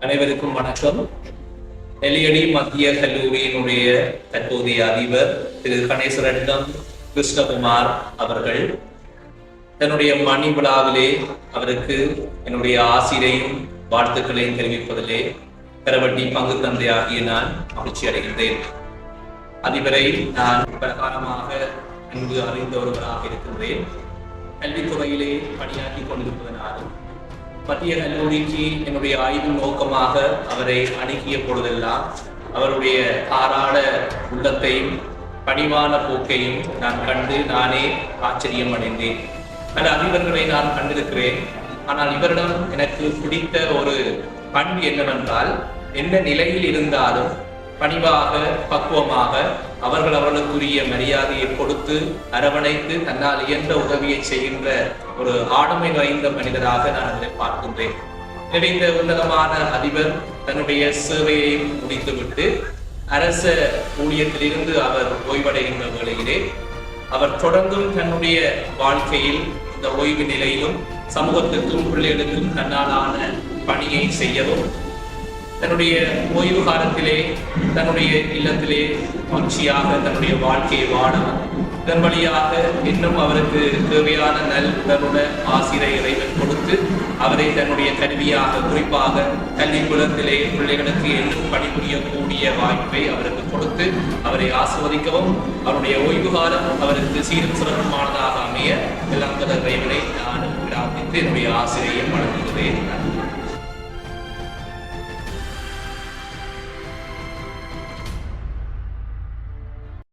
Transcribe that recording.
அனைவருக்கும் வணக்கம். நெல்லியடி மத்திய கல்லூரியினுடைய தற்போதைய அதிபர் திரு கணேசரட்னம் கிருஷ்ணகுமார் அவர்கள் தன்னுடைய மணி விழாவிலே அவருக்கு என்னுடைய ஆசிரியையும் வாழ்த்துக்களையும் தெரிவிப்பதிலே கரவட்டி பங்கு தந்தையாகிய நான் மகிழ்ச்சி அடைகின்றேன். அதிபரை நான் பிரகாரமாக அங்கு அறிந்த ஒருவராக இருக்கின்றேன். கல்வித்துறையிலே பணியாற்றி கொண்டிருப்பதனாலும் மத்திய கல்லூரிக்கு என்னுடைய ஆய்வு நோக்கமாக அவரை அணுகிய பொழுதெல்லாம் அவருடைய தாராள உள்ளத்தையும் பணிவான போக்கையும் நான் கண்டு நானே ஆச்சரியம் அடைந்தேன். பல அதிபர்களை நான் கண்டிருக்கிறேன். ஆனால் இவரிடம் எனக்கு பிடித்த ஒரு பண்பு என்னவென்றால், எந்த நிலையில் இருந்தாலும் பணிவாக பக்குவமாக அவர்களுக்குரிய மரியாதையை கொடுத்து அரவணைத்து தன்னால் இயன்ற உதவியை செய்கின்ற ஒரு ஆளுமை நிறைந்த மனிதராக நான் அதை பார்க்கின்றேன். எனவே இந்த உன்னதமான அதிபர் தன்னுடைய சேவையை முடித்துவிட்டு அரச ஊழியத்திலிருந்து அவர் ஓய்வடைகின்ற வேளையிலே அவர் தொடர்ந்தும் தன்னுடைய வாழ்க்கையில் இந்த ஓய்வு நிலையிலும் சமூகத்திற்கும் பிள்ளைகளுக்கும் தன்னாலான பணியை செய்யவும், தன்னுடைய ஓய்வு காலத்திலே தன்னுடைய இல்லத்திலே மகிழ்ச்சியாக தன்னுடைய வாழ்க்கையை வாழவும், இதன் வழியாக இன்னும் அவருக்கு தேவையான நல்ல ஆசிரியர் இறைவன் கொடுத்து அவரை தன்னுடைய கல்வியாக குறிப்பாக கல்வி குலத்திலே பிள்ளைகளுக்கு இன்னும் பணிபுரியக்கூடிய வாய்ப்பை அவருக்கு கொடுத்து அவரை ஆசிர்வதிக்கவும், அவருடைய ஓய்வு காலம் அவருக்கு சீரும் சிறப்புமானதாக அமைய எல்லாம் இறைவனை நான் பிரார்த்தித்து என்னுடைய ஆசிரியை வழங்குகிறேன்.